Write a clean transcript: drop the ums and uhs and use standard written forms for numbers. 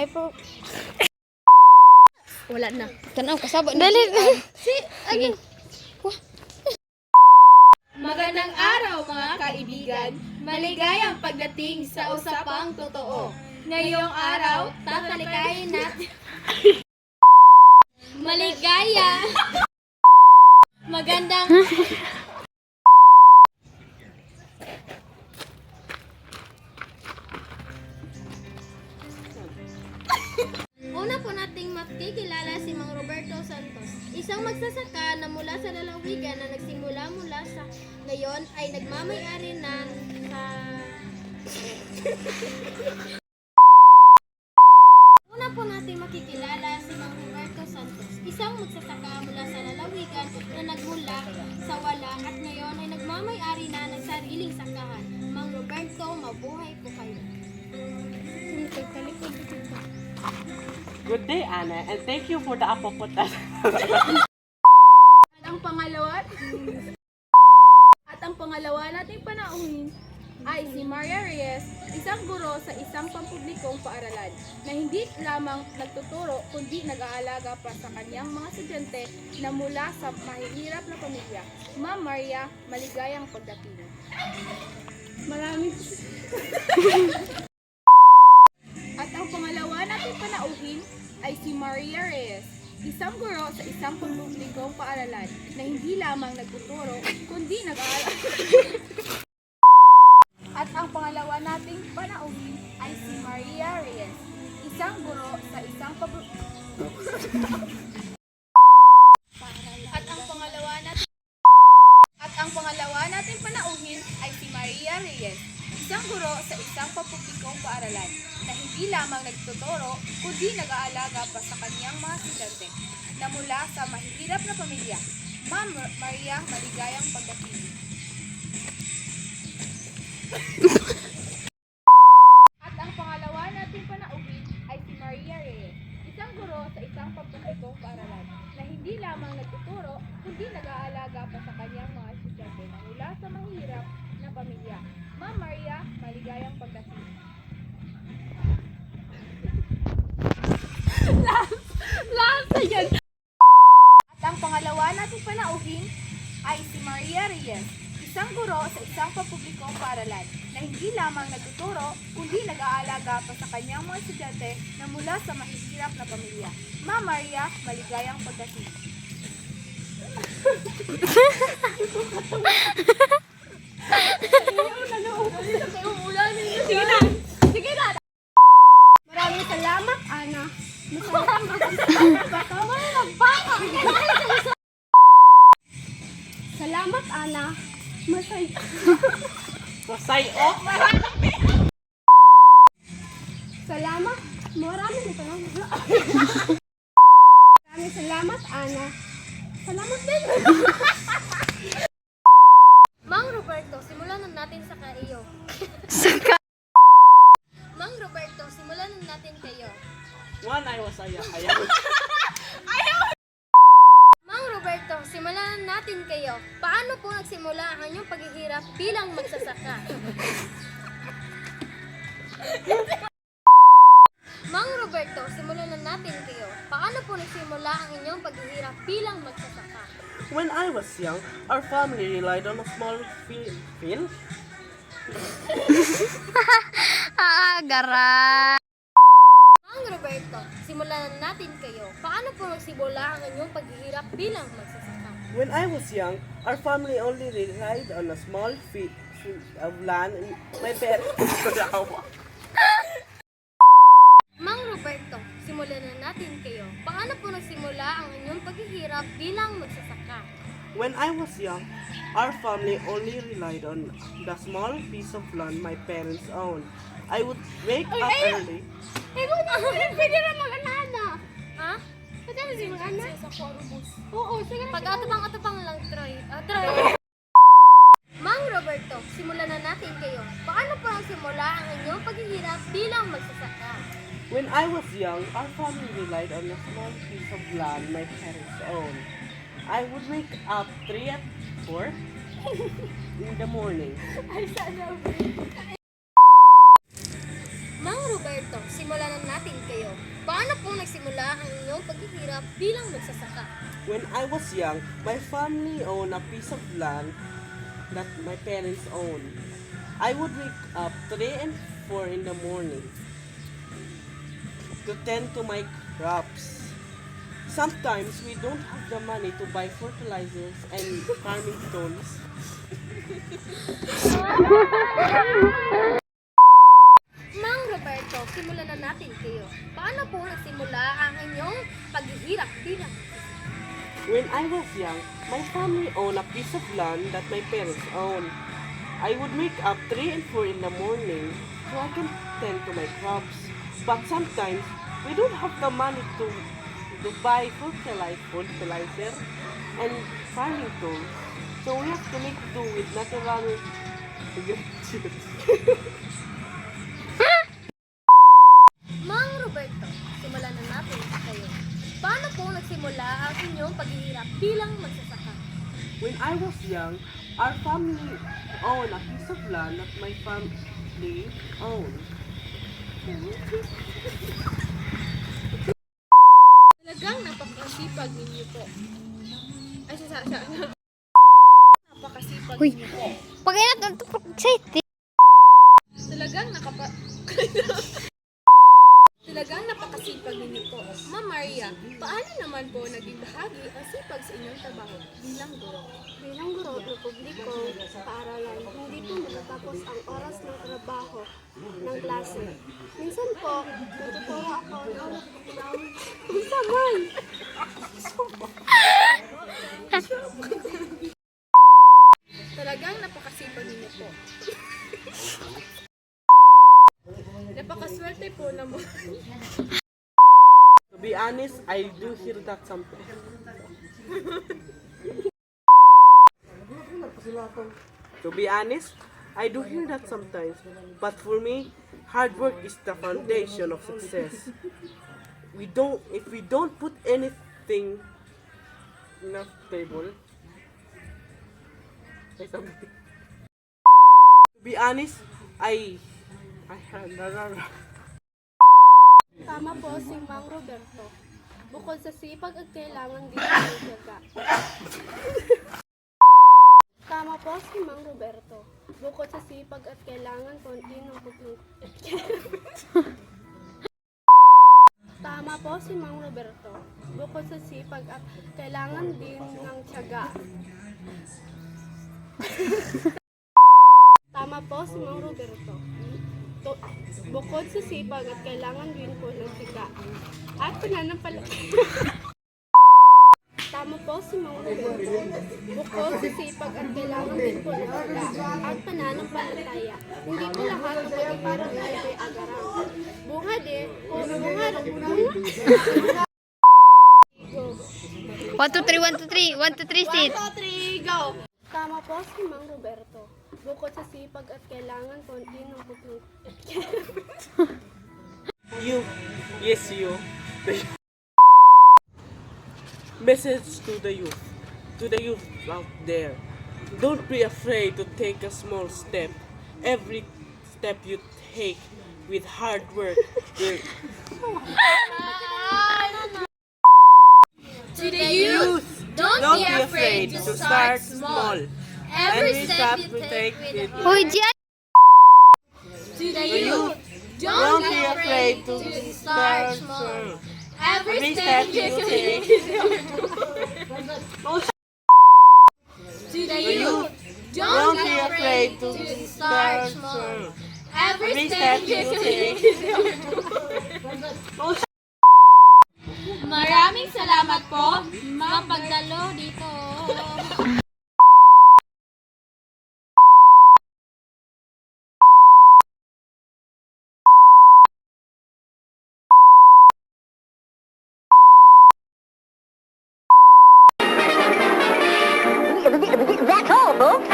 May po. Wala na. Tanaw, kasaba. Dali. Sige. Magandang araw mga kaibigan. Maligayang pagdating sa usapang totoo. Ngayong araw, tatalikayin natin maligaya. Magandang Una po nating makikilala si Mang Roberto Santos, isang magsasaka na mula sa lalawigan na nagsimula mula sa ngayon ay nagmamay-ari na sa Una po nating makikilala si Mang Roberto Santos, isang magsasaka mula sa lalawigan na nagmula sa wala at ngayon ay nagmamay-ari na ng sariling sakahan. Mang Roberto, mabuhay po kayo. Good day, Anna, and thank you for the apopotas. At ang pangalawa nating panauhin ay si Maria Reyes, isang guro sa isang pampublikong paaralan na hindi lamang nagtuturo kundi nag-aalaga pa sa kanyang mga estudyante na mula sa mahihirap na pamilya. Ma'am Maria, maligayang pagdating. Maraming At ang pangalawa nating panauhin ay si Maria Reyes, isang guro sa isang pampublikong paaralan na hindi lamang nagtuturo kundi nag-aalaga. At ang pangalawa nating panauhin ay si Maria Reyes, isang guro sa isang At ang pangalawa nating panauhin ay si Maria Reyes, isang guro sa isang pampublikong paaralan na hindi lamang nagtuturo kundi nag-aalaga pa sa kanyang mga estudyante na mula sa mahihirap na pamilya. Ma'am Maria, maligayang pagdating. At ang pangalawa nating panauhin ay si Maria Reyes, isang guro sa isang pampublikong paaralan na hindi lamang nagtuturo kundi nag-aalaga pa sa kanyang mga estudyante na mula sa mahihirap na pamilya. Ma'am Maria, maligayang pagdating. At ang pangalawa nating panauhin ay si Maria Reyes, isang guro sa isang pampublikong paaralan na hindi lamang nagtuturo kundi nag-aalaga pa sa kanyang mga estudyante na mula sa mahihirap na pamilya. Ma'am Maria, maligayang pagdating. Sige na! Sige na! Maraming salamat, Ana. Salamat, Ana. Masaya. Masay-off! Salamat. Maraming salamat, Ana. Salamat din. Mang Roberto, simulan na natin sa iyo. Mang Roberto, simulan na natin kayo. One, I was ayaw. Mang Roberto, simulan na natin kayo. Paano po nagsimula ang inyong paghihirap bilang magsasaka? Mang Roberto, simulan na natin kayo. Paano po nagsimula ang inyong paghihirap bilang magsasaka? When I was young, our family relied on a small field. Gara. Mang Roberto, simulan na natin kayo. Paano po nagsimula ang inyong paghihirap bilang magsasaka? When I was young, our family only relied on a small field of land. My parents. Mang Roberto, simulan na natin kayo. Paano po nagsimula ang inyong paghihirap bilang magsasaka? When I was young, our family only relied on the small piece of land my parents owned. I would wake up early. Pwede na mag-anana. Ha? Pwede na si mag-ana? Oo, sige na. Pag-atupang lang, Troy. Troy. Mang Roberto, simulan na natin kayo. Paano po nagsimula ang inyong paghihirap bilang magsasaka? When I was young, our family relied on a small piece of land my parents owned. I would wake up 3 at 4 in the morning. Mang Roberto, simulan na natin kayo. Paano po nagsimula ang inyong paghihirap bilang magsasaka? When I was young, my family owned a piece of land that my parents owned. I would wake up 3 and 4 in the morning to tend to my crops. Sometimes we don't have the money to buy fertilizers and farming tools. Mang Roberto, simulan na natin kayo. Paano po nagsimula ang inyong paghihirap bilang When I was young, my family owned a piece of land that my parents owned. I would wake up 3 and 4 in the morning so I can tend to my crops. But sometimes we don't have the money to buy fertilizer and farming tools. So we have to make do with natural ingredients. Mang Roberto, simulan na natin kayo. Paano po nagsimula ang inyong paghihirap bilang magsasaka? When I was young, our family owned a piece of land that my family owned. Talagang napakasipag ninyo po. Ay, napakasipag Uy. ninyo po. Pag inat ito excited. Talagang napakasipag ninyo po. Ma'am Maria, paano naman po naging bahagi ang sipag sa inyong trabaho bilang guro? Bilang guro ng publiko, paaralan, hindi po matatapos ang oras ng trabaho ng klase. Minsan po, natuturo ako ng saman. Talagang napakasipag ninyo po. Napakaswerte po naman. To be honest, I do hear that sometimes. To be honest, I do hear that sometimes. But for me, hard work is the foundation of success. If we don't put anything in the table, say something. To be honest, I Tama po si Mang Roberto. Bukod sa sipag at kailangan din ng tiyaga. Tama po si Mang Roberto. Bukod sa sipag at kailangan po din ng putlong. Tama po si Mang Roberto. Bukod sa sipag at kailangan din ng tiyaga. Tama po si Mang Roberto. Bukod sa sipag at kailangan din po ng tiyaga. At pananampalataya. Tama po si Mang Roberto. Bukod sa sipag at kailangan din po ng tiyaga. At pananampalataya. Hindi po lahat ng pagkaparang tayo ay agarang. Bungad eh. O bungad. 1, 2, 3, 1, 2, 3. 1, 2, 3, sit. 1, 2, 3, go! Tama po si Mang Roberto. Bukod sa sipag at kailangan po din ng putlong. You. Message to the youth. To the youth out there. Don't be afraid to take a small step. Every step you take with hard work will. To the youth, don't be afraid to start small. Every step you take with Hoy, To the youth, don't be afraid to start small. Every step you take. To the youth, don't be afraid to start small. Every step you take. Maraming salamat po, mapagdalo dito. That's all, folks.